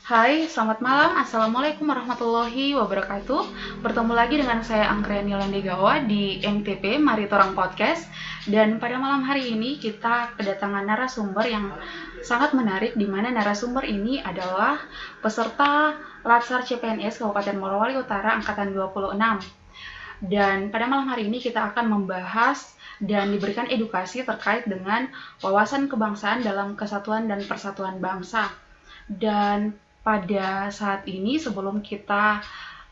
Hai, selamat malam. Assalamualaikum warahmatullahi wabarakatuh. Bertemu lagi dengan saya Anggreni Landegawa di MTP Mari Torang Podcast. Dan pada malam hari ini kita kedatangan narasumber yang sangat menarik, di mana narasumber ini adalah peserta Latsar CPNS Kabupaten Morowali Utara Angkatan 26. Dan pada malam hari ini kita akan membahas dan diberikan edukasi terkait dengan wawasan kebangsaan dalam kesatuan dan persatuan bangsa. Dan pada saat ini sebelum kita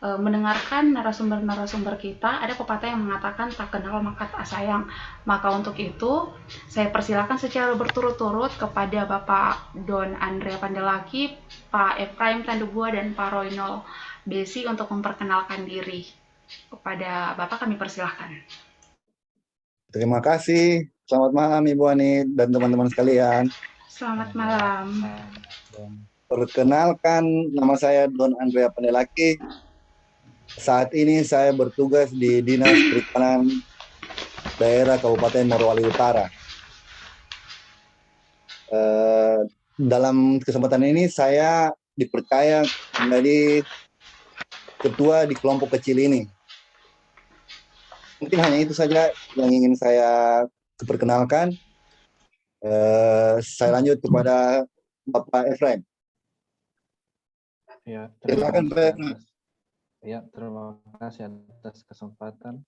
mendengarkan narasumber-narasumber kita, ada pepatah yang mengatakan tak kenal maka tak sayang. Maka untuk itu, saya persilakan secara berturut-turut kepada Bapak Don Andrea Pandelaki, Pak Efraim Tandubua, dan Pak Roynol Besi untuk memperkenalkan diri. Kepada Bapak kami persilahkan. Terima kasih. Selamat malam Ibu Ani dan teman-teman sekalian. Selamat malam. Perkenalkan, nama saya Don Andrea Pandelaki. Saat ini saya bertugas di Dinas Perikanan Daerah Kabupaten Morowali Utara. Dalam kesempatan ini saya dipercaya menjadi ketua di kelompok kecil ini. Mungkin hanya itu saja yang ingin saya perkenalkan. Saya lanjut kepada Bapak Efraim. Ya, Silakan, Pak. terima kasih atas kesempatan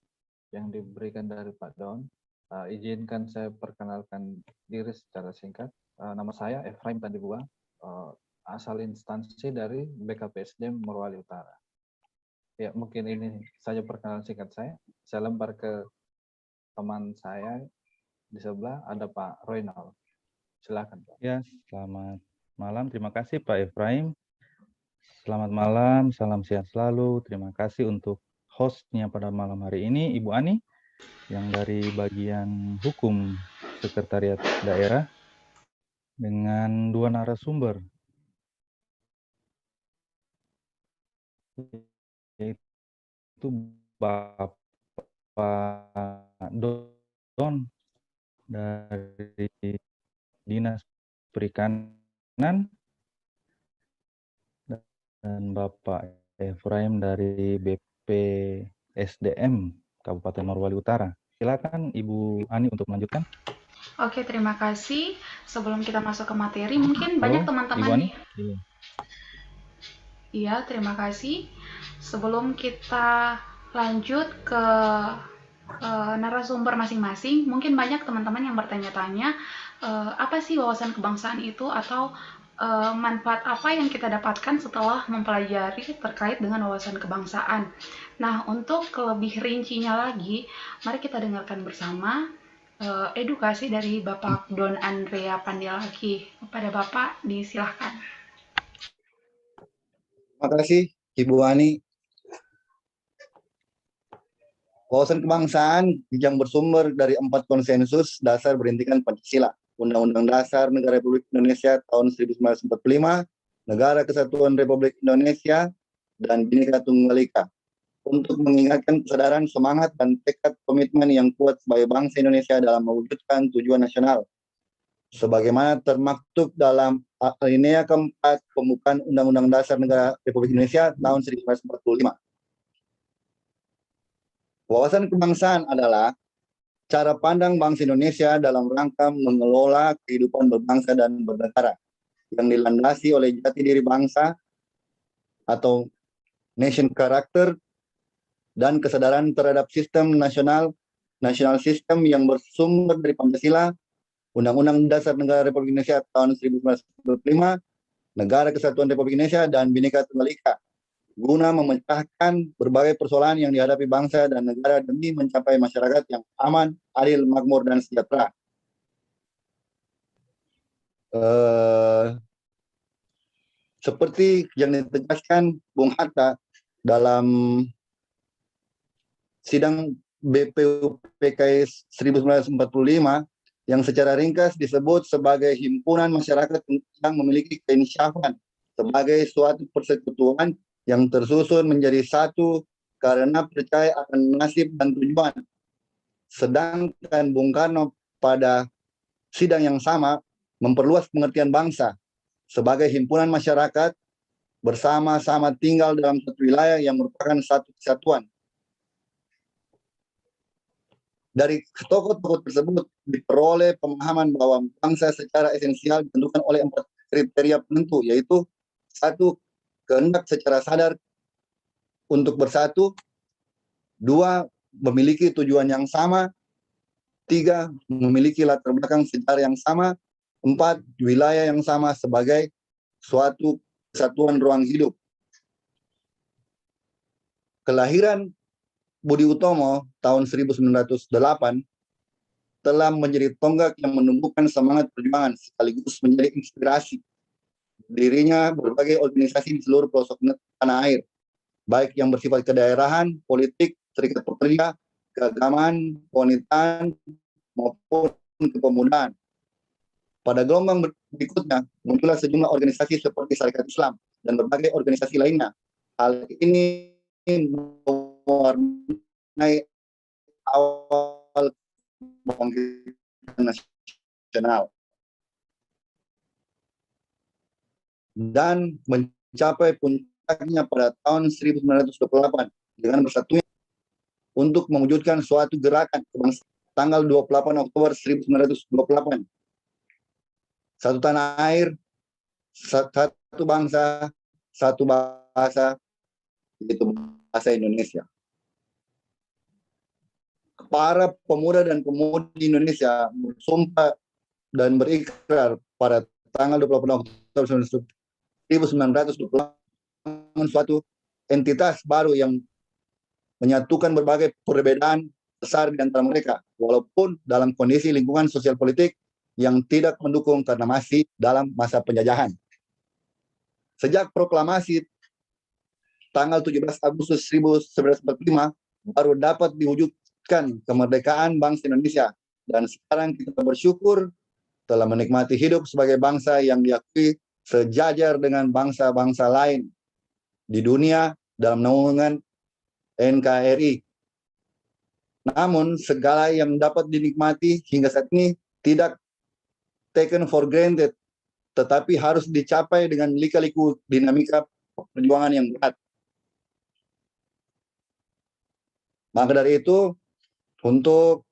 yang diberikan dari Pak Don. Izinkan saya perkenalkan diri secara singkat. Nama saya Efraim Tandibua, asal instansi dari BKPSD Morowali Utara. Ya, mungkin ini saja perkenalan singkat saya. Saya lempar ke teman saya di sebelah, ada Pak Roynal. Silakan, Pak. Ya, selamat malam. Terima kasih Pak Efraim. Selamat malam, salam sehat selalu. Terima kasih untuk hostnya pada malam hari ini, Ibu Ani, yang dari bagian hukum Sekretariat Daerah, dengan dua narasumber, yaitu Bapak Don dari Dinas Perikanan dan Bapak Efraim dari BPSDM Kabupaten Morowali Utara. Silakan Ibu Ani untuk melanjutkan. Oke, terima kasih. Sebelum kita masuk ke materi, mungkin banyak Ibu teman-teman Ani. nih. Iya, terima kasih. Sebelum kita lanjut ke narasumber masing-masing, mungkin banyak teman-teman yang bertanya-tanya, apa sih wawasan kebangsaan itu, atau manfaat apa yang kita dapatkan setelah mempelajari terkait dengan wawasan kebangsaan. Nah, untuk lebih rincinya lagi, mari kita dengarkan bersama edukasi dari Bapak Don Andrea Pandelaki. Kepada Bapak, disilahkan. Terima kasih Ibu Ani. Wawasan kebangsaan yang bersumber dari 4 konsensus dasar berintikan Pancasila, Undang-Undang Dasar Negara Republik Indonesia tahun 1945, Negara Kesatuan Republik Indonesia, dan Bhinneka Tunggal Ika, untuk mengingatkan kesadaran, semangat, dan tekad komitmen yang kuat sebagai bangsa Indonesia dalam mewujudkan tujuan nasional, sebagaimana termaktub dalam alinea keempat pembukaan Undang-Undang Dasar Negara Republik Indonesia tahun 1945. Wawasan kebangsaan adalah cara pandang bangsa Indonesia dalam rangka mengelola kehidupan berbangsa dan bernegara yang dilandasi oleh jati diri bangsa atau nation character dan kesadaran terhadap sistem nasional system yang bersumber dari Pancasila, Undang-Undang Dasar Negara Republik Indonesia tahun 1945, Negara Kesatuan Republik Indonesia, dan Bhinneka Tunggal Ika, guna memecahkan berbagai persoalan yang dihadapi bangsa dan negara demi mencapai masyarakat yang aman, adil, makmur, dan sejahtera. Seperti yang ditegaskan Bung Hatta dalam sidang BPUPKI 1945 yang secara ringkas disebut sebagai himpunan masyarakat yang memiliki keinsyafan sebagai suatu persekutuan yang tersusun menjadi satu karena percaya akan nasib dan tujuan. Sedangkan Bung Karno pada sidang yang sama memperluas pengertian bangsa sebagai himpunan masyarakat bersama-sama tinggal dalam satu wilayah yang merupakan satu kesatuan. Dari tokoh-tokoh tersebut diperoleh pemahaman bahwa bangsa secara esensial ditentukan oleh 4 kriteria penentu, yaitu 1. Kehendak secara sadar untuk bersatu, 2. Memiliki tujuan yang sama, 3. Memiliki latar belakang sejarah yang sama, 4. Wilayah yang sama sebagai suatu kesatuan ruang hidup. Kelahiran Budi Utomo tahun 1908 telah menjadi tonggak yang menumbuhkan semangat perjuangan sekaligus menjadi inspirasi dirinya berbagai organisasi di seluruh pelosok tanah air, baik yang bersifat kedaerahan, politik, serikat pekerja, keagamaan, kewanitaan, maupun kepemudaan. Pada gelombang berikutnya, muncullah sejumlah organisasi seperti Syarikat Islam dan berbagai organisasi lainnya. Hal ini mewarnai awal kebangkitan nasional dan mencapai puncaknya pada tahun 1928 dengan bersatunya untuk mewujudkan suatu gerakan kebangsaan tanggal 28 Oktober 1928. Satu tanah air, satu bangsa, satu bahasa, yaitu bahasa Indonesia. Para pemuda dan pemudi Indonesia bersumpah dan berikrar pada tanggal 28 Oktober 1928 membangun suatu entitas baru yang menyatukan berbagai perbedaan besar di antara mereka, walaupun dalam kondisi lingkungan sosial politik yang tidak mendukung karena masih dalam masa penjajahan. Sejak proklamasi tanggal 17 Agustus 1945 baru dapat diwujudkan kemerdekaan bangsa Indonesia, dan sekarang kita bersyukur telah menikmati hidup sebagai bangsa yang diakui sejajar dengan bangsa-bangsa lain di dunia dalam naungan NKRI. Namun segala yang dapat dinikmati hingga saat ini tidak taken for granted, tetapi harus dicapai dengan lika-liku dinamika perjuangan yang berat. Maka dari itu, untuk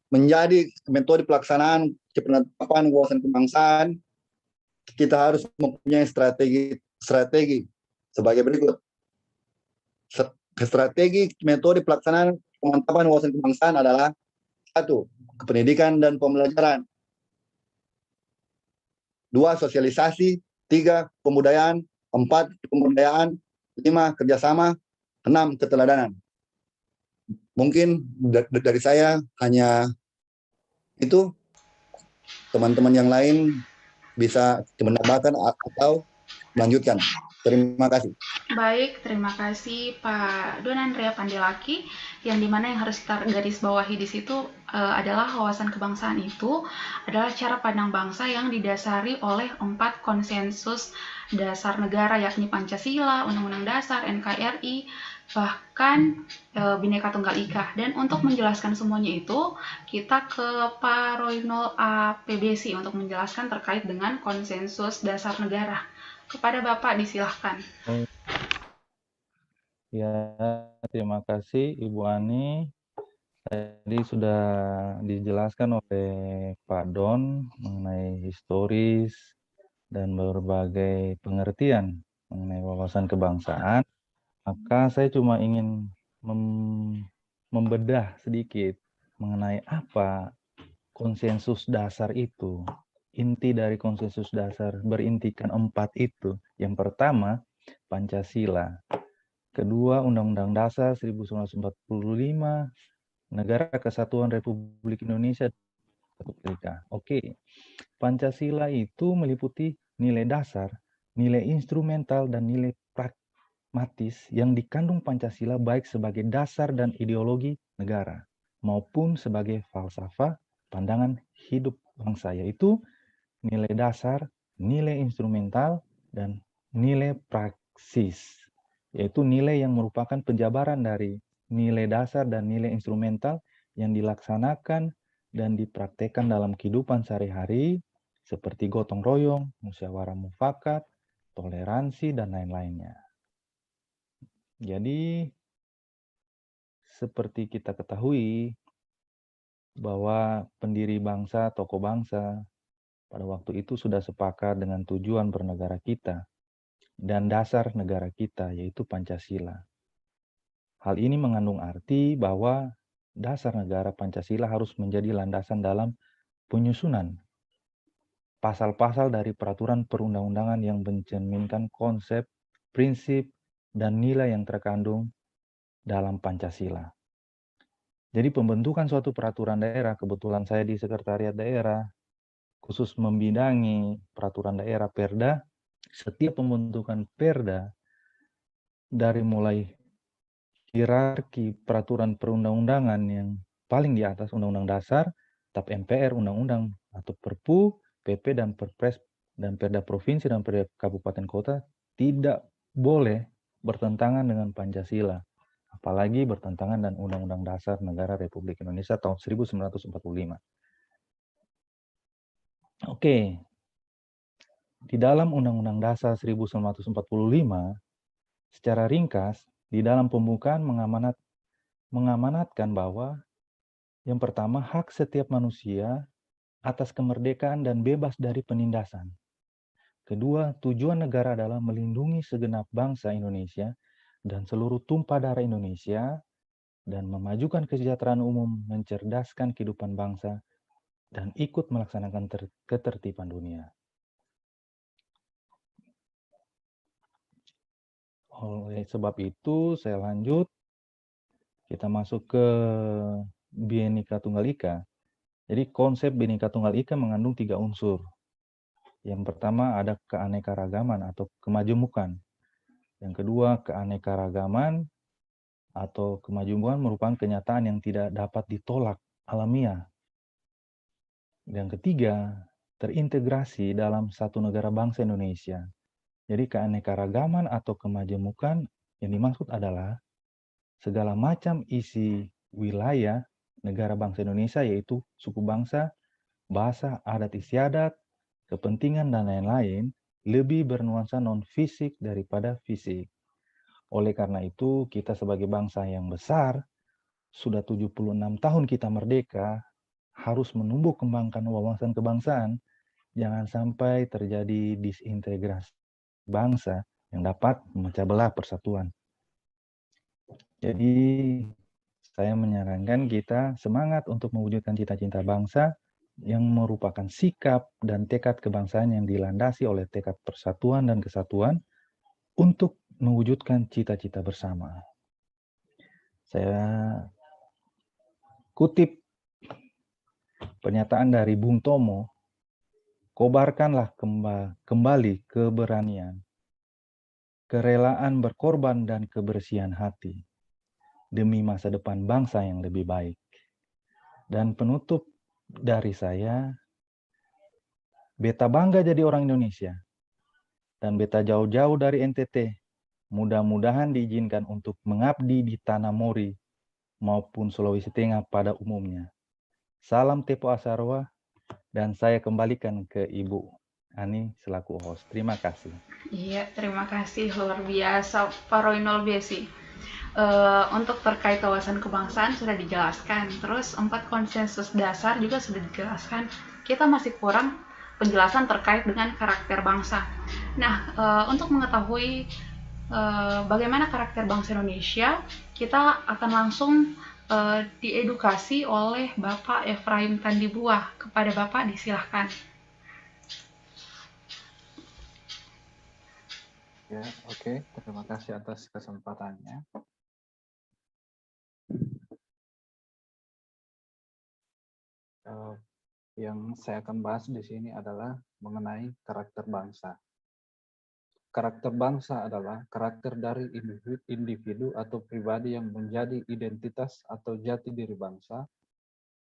menjadi metode pelaksanaan penetapan wawasan kebangsaan, kita harus mempunyai strategi sebagai berikut. Strategi metode pelaksanaan pemantapan wawasan kebangsaan adalah 1. Pendidikan dan pembelajaran, 2. Sosialisasi, 3. Pembudayaan, 4. Pemberdayaan, 5. Kerjasama, 6. Keteladanan. Mungkin dari saya hanya itu. Teman-teman yang lain bisa menambahkan atau melanjutkan. Terima kasih. Baik, terima kasih Pak Don Andrea Pandilaki, yang dimana yang harus kita garis bawahi di situ adalah wawasan kebangsaan itu adalah cara pandang bangsa yang didasari oleh 4 konsensus dasar negara, yakni Pancasila, Undang-Undang Dasar, NKRI, bahkan Bhinneka Tunggal Ika. Dan untuk menjelaskan semuanya itu, kita ke Pak Roynol APBC untuk menjelaskan terkait dengan konsensus dasar negara. Kepada Bapak disilahkan. Ya, terima kasih Ibu Ani. Tadi sudah dijelaskan oleh Pak Don mengenai historis dan berbagai pengertian mengenai wawasan kebangsaan. Maka saya cuma ingin membedah sedikit mengenai apa konsensus dasar itu. Inti dari konsensus dasar berintikan 4 itu. Yang pertama, Pancasila. Kedua, Undang-Undang Dasar 1945, Negara Kesatuan Republik Indonesia. Oke, Pancasila itu meliputi nilai dasar, nilai instrumental, dan nilai pragmatis yang dikandung Pancasila baik sebagai dasar dan ideologi negara, maupun sebagai falsafah pandangan hidup bangsa, yaitu nilai dasar, nilai instrumental, dan nilai praksis, yaitu nilai yang merupakan penjabaran dari nilai dasar dan nilai instrumental yang dilaksanakan dan dipraktekkan dalam kehidupan sehari-hari seperti gotong royong, musyawarah mufakat, toleransi, dan lain-lainnya. Jadi, seperti kita ketahui bahwa pendiri bangsa, tokoh bangsa, pada waktu itu sudah sepakat dengan tujuan bernegara kita dan dasar negara kita, yaitu Pancasila. Hal ini mengandung arti bahwa dasar negara Pancasila harus menjadi landasan dalam penyusunan pasal-pasal dari peraturan perundang-undangan yang mencerminkan konsep, prinsip, dan nilai yang terkandung dalam Pancasila. Jadi pembentukan suatu peraturan daerah, kebetulan saya di sekretariat daerah, khusus membidangi peraturan daerah Perda, setiap pembentukan Perda, dari mulai hierarki peraturan perundang-undangan yang paling di atas Undang-Undang Dasar, TAP MPR, Undang-Undang atau Perpu, PP dan Perpres dan Perda Provinsi dan Perda Kabupaten Kota tidak boleh bertentangan dengan Pancasila, apalagi bertentangan dengan Undang-Undang Dasar Negara Republik Indonesia tahun 1945. Oke, di dalam Undang-Undang Dasar 1945, secara ringkas, di dalam pembukaan mengamanatkan bahwa yang pertama, hak setiap manusia atas kemerdekaan dan bebas dari penindasan. Kedua, tujuan negara adalah melindungi segenap bangsa Indonesia dan seluruh tumpah darah Indonesia dan memajukan kesejahteraan umum, mencerdaskan kehidupan bangsa, dan ikut melaksanakan ketertiban dunia. Oleh sebab itu, saya lanjut. Kita masuk ke Bhinneka Tunggal Ika. Jadi konsep Bhinneka Tunggal Ika mengandung 3 unsur. Yang pertama ada keanekaragaman atau kemajemukan. Yang kedua, keanekaragaman atau kemajemukan merupakan kenyataan yang tidak dapat ditolak alamiah. Yang ketiga, terintegrasi dalam satu negara bangsa Indonesia. Jadi keanekaragaman atau kemajemukan yang dimaksud adalah segala macam isi wilayah negara bangsa Indonesia, yaitu suku bangsa, bahasa, adat istiadat, kepentingan, dan lain-lain, lebih bernuansa non-fisik daripada fisik. Oleh karena itu, kita sebagai bangsa yang besar, sudah 76 tahun kita merdeka, harus menumbuh kembangkan wawasan kebangsaan, jangan sampai terjadi disintegrasi bangsa yang dapat memecah belah persatuan. Jadi, saya menyarankan kita semangat untuk mewujudkan cita-cita bangsa yang merupakan sikap dan tekad kebangsaan yang dilandasi oleh tekad persatuan dan kesatuan untuk mewujudkan cita-cita bersama. Saya kutip pernyataan dari Bung Tomo, kobarkanlah kembali keberanian, kerelaan berkorban dan kebersihan hati demi masa depan bangsa yang lebih baik. Dan penutup dari saya, beta bangga jadi orang Indonesia, dan beta jauh-jauh dari NTT, mudah-mudahan diizinkan untuk mengabdi di Tanah Mori maupun Sulawesi Tengah pada umumnya. Salam Tepo Asarwa, dan saya kembalikan ke Ibu Ani selaku host. Terima kasih. Iya, terima kasih, luar biasa Pak Roynol Besi. Untuk terkait wawasan kebangsaan sudah dijelaskan, terus 4 konsensus dasar juga sudah dijelaskan. Kita masih kurang penjelasan terkait dengan karakter bangsa. Nah, untuk mengetahui bagaimana karakter bangsa Indonesia, kita akan langsung diedukasi oleh Bapak Efraim Tandibuah. Kepada Bapak disilahkan. Ya, oke. Terima kasih atas kesempatannya. Yang saya akan bahas di sini adalah mengenai karakter bangsa. Karakter bangsa adalah karakter dari individu atau pribadi yang menjadi identitas atau jati diri bangsa.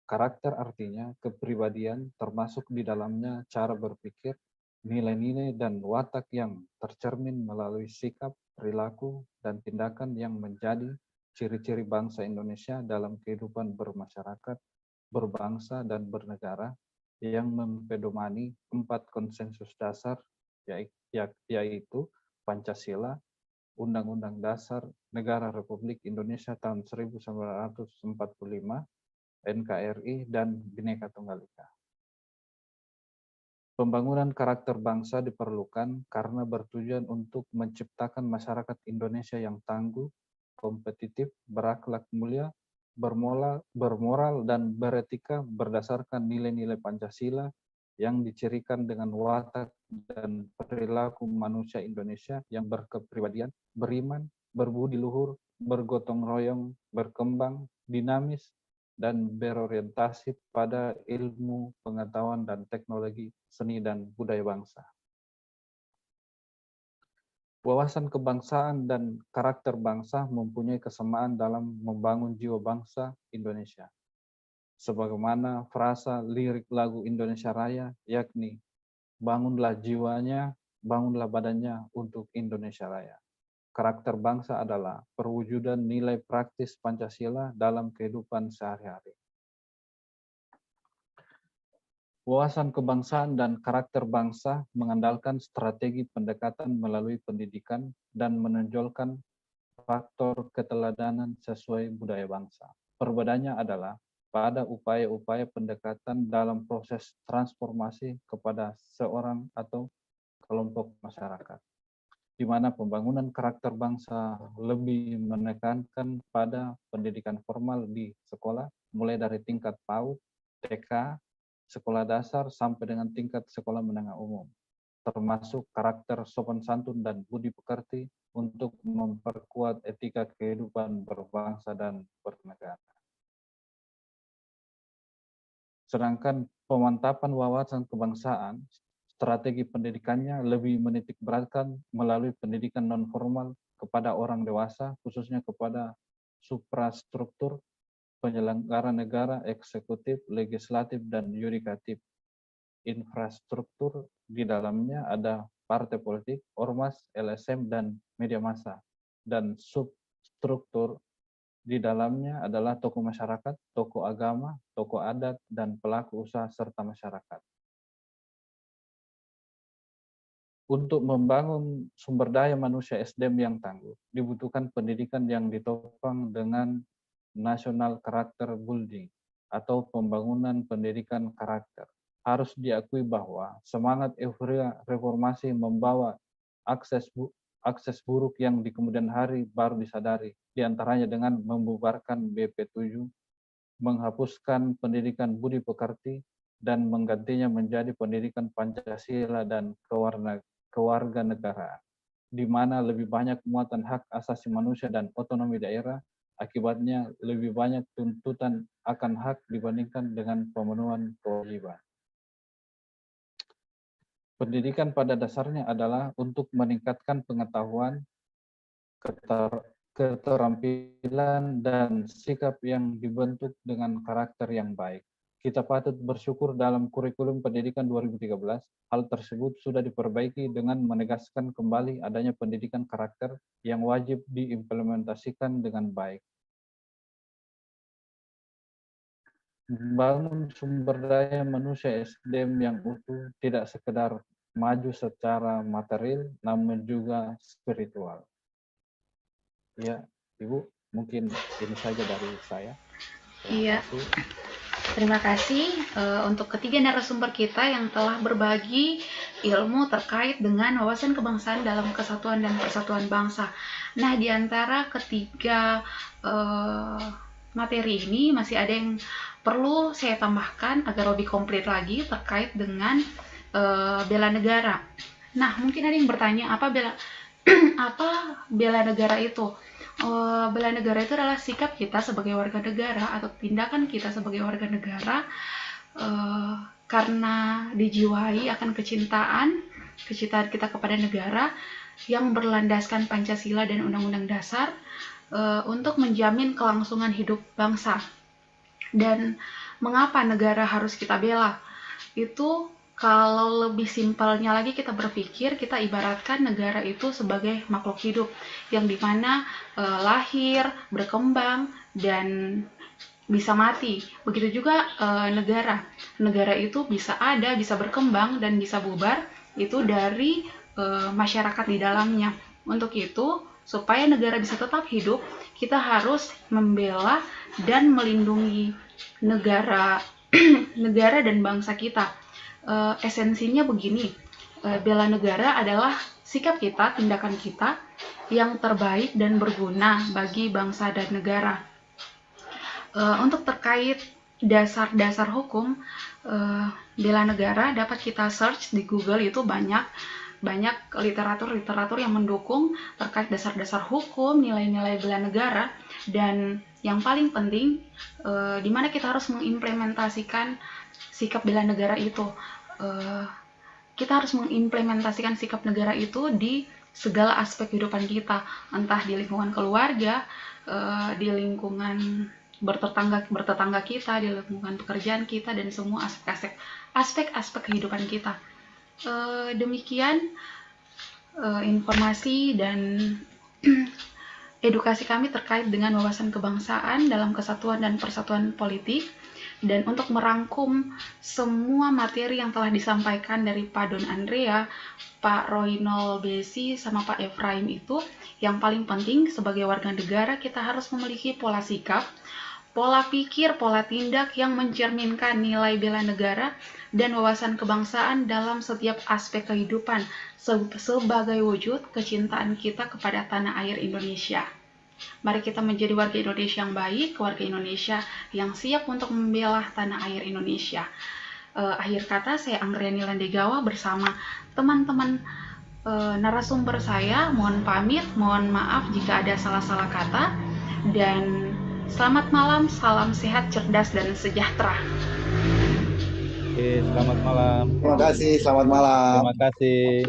Karakter artinya kepribadian, termasuk di dalamnya cara berpikir, nilai-nilai dan watak yang tercermin melalui sikap, perilaku, dan tindakan yang menjadi ciri-ciri bangsa Indonesia dalam kehidupan bermasyarakat, berbangsa, dan bernegara, yang mempedomani 4 konsensus dasar, yaitu Pancasila, Undang-Undang Dasar Negara Republik Indonesia tahun 1945, NKRI, dan Bhinneka Tunggal Ika. Pembangunan karakter bangsa diperlukan karena bertujuan untuk menciptakan masyarakat Indonesia yang tangguh, kompetitif, berakhlak mulia, bermoral, dan beretika berdasarkan nilai-nilai Pancasila yang dicirikan dengan watak dan perilaku manusia Indonesia yang berkepribadian, beriman, berbudi luhur, bergotong royong, berkembang, dinamis, dan berorientasi pada ilmu, pengetahuan, dan teknologi, seni, dan budaya bangsa. Wawasan kebangsaan dan karakter bangsa mempunyai kesamaan dalam membangun jiwa bangsa Indonesia. Sebagaimana frasa lirik lagu Indonesia Raya, yakni, bangunlah jiwanya, bangunlah badannya untuk Indonesia Raya. Karakter bangsa adalah perwujudan nilai praktis Pancasila dalam kehidupan sehari-hari. Wawasan kebangsaan dan karakter bangsa mengandalkan strategi pendekatan melalui pendidikan dan menonjolkan faktor keteladanan sesuai budaya bangsa. Perbedaannya adalah pada upaya-upaya pendekatan dalam proses transformasi kepada seorang atau kelompok masyarakat, di mana pembangunan karakter bangsa lebih menekankan pada pendidikan formal di sekolah, mulai dari tingkat PAUD, TK, sekolah dasar, sampai dengan tingkat sekolah menengah umum, termasuk karakter sopan santun dan budi pekerti untuk memperkuat etika kehidupan berbangsa dan bernegara. Sedangkan pemantapan wawasan kebangsaan, strategi pendidikannya lebih menitik beratkan melalui pendidikan non-formal kepada orang dewasa, khususnya kepada suprastruktur penyelenggara negara, eksekutif, legislatif, dan yudikatif. Infrastruktur di dalamnya ada partai politik, ormas, LSM, dan media massa. Dan substruktur di dalamnya adalah tokoh masyarakat, tokoh agama, tokoh adat, dan pelaku usaha serta masyarakat. Untuk membangun sumber daya manusia SDM yang tangguh, dibutuhkan pendidikan yang ditopang dengan national character building atau pembangunan pendidikan karakter. Harus diakui bahwa semangat euforia reformasi membawa akses buruk yang di kemudian hari baru disadari, diantaranya dengan membubarkan BP7, menghapuskan pendidikan budi pekerti, dan menggantinya menjadi pendidikan Pancasila dan kewarganegaraan, di mana lebih banyak muatan hak asasi manusia dan otonomi daerah. Akibatnya lebih banyak tuntutan akan hak dibandingkan dengan pemenuhan kewajiban. Pendidikan pada dasarnya adalah untuk meningkatkan pengetahuan, keterampilan, dan sikap yang dibentuk dengan karakter yang baik. Kita patut bersyukur dalam kurikulum pendidikan 2013, hal tersebut sudah diperbaiki dengan menegaskan kembali adanya pendidikan karakter yang wajib diimplementasikan dengan baik. Membangun sumber daya manusia SDM yang utuh tidak sekedar maju secara material, namun juga spiritual. Ya, Ibu, mungkin ini saja dari saya. Iya. Terima kasih untuk ketiga narasumber kita yang telah berbagi ilmu terkait dengan wawasan kebangsaan dalam kesatuan dan persatuan bangsa. Nah, di antara ketiga materi ini masih ada yang perlu saya tambahkan agar lebih komplit lagi terkait dengan bela negara. Nah, mungkin ada yang bertanya apa bela negara itu? Bela negara itu adalah sikap kita sebagai warga negara atau tindakan kita sebagai warga negara karena dijiwai akan kecintaan kita kepada negara yang berlandaskan Pancasila dan Undang-Undang Dasar untuk menjamin kelangsungan hidup bangsa. Dan mengapa negara harus kita bela? Itu kalau lebih simpelnya lagi kita berpikir, kita ibaratkan negara itu sebagai makhluk hidup yang dimana lahir, berkembang, dan bisa mati. Begitu juga negara. Negara itu bisa ada, bisa berkembang, dan bisa bubar itu dari masyarakat di dalamnya. Untuk itu, supaya negara bisa tetap hidup, kita harus membela dan melindungi negara negara dan bangsa kita. Esensinya begini, bela negara adalah sikap kita, tindakan kita yang terbaik dan berguna bagi bangsa dan negara. Untuk terkait dasar-dasar hukum bela negara, dapat kita search di Google, itu banyak literatur yang mendukung terkait dasar-dasar hukum, nilai-nilai bela negara, dan yang paling penting di mana kita harus mengimplementasikan sikap bela negara itu. Kita harus mengimplementasikan sikap negara itu di segala aspek kehidupan kita, entah di lingkungan keluarga, di lingkungan bertetangga kita, di lingkungan pekerjaan kita, dan semua aspek kehidupan kita. Demikian informasi dan edukasi kami terkait dengan wawasan kebangsaan dalam kesatuan dan persatuan politik. Dan untuk merangkum semua materi yang telah disampaikan dari Pak Don Andrea, Pak Roynol Besi, sama Pak Efraim itu, yang paling penting sebagai warga negara kita harus memiliki pola sikap, pola pikir, pola tindak yang mencerminkan nilai bela negara dan wawasan kebangsaan dalam setiap aspek kehidupan sebagai wujud kecintaan kita kepada tanah air Indonesia. Mari kita menjadi warga Indonesia yang baik, warga Indonesia yang siap untuk membela tanah air Indonesia. Akhir kata, saya Anggreni Landegawa bersama teman-teman narasumber saya. Mohon pamit, mohon maaf jika ada salah-salah kata, dan selamat malam, salam sehat, cerdas, dan sejahtera. Oke, selamat malam. Terima kasih, selamat malam. Terima kasih.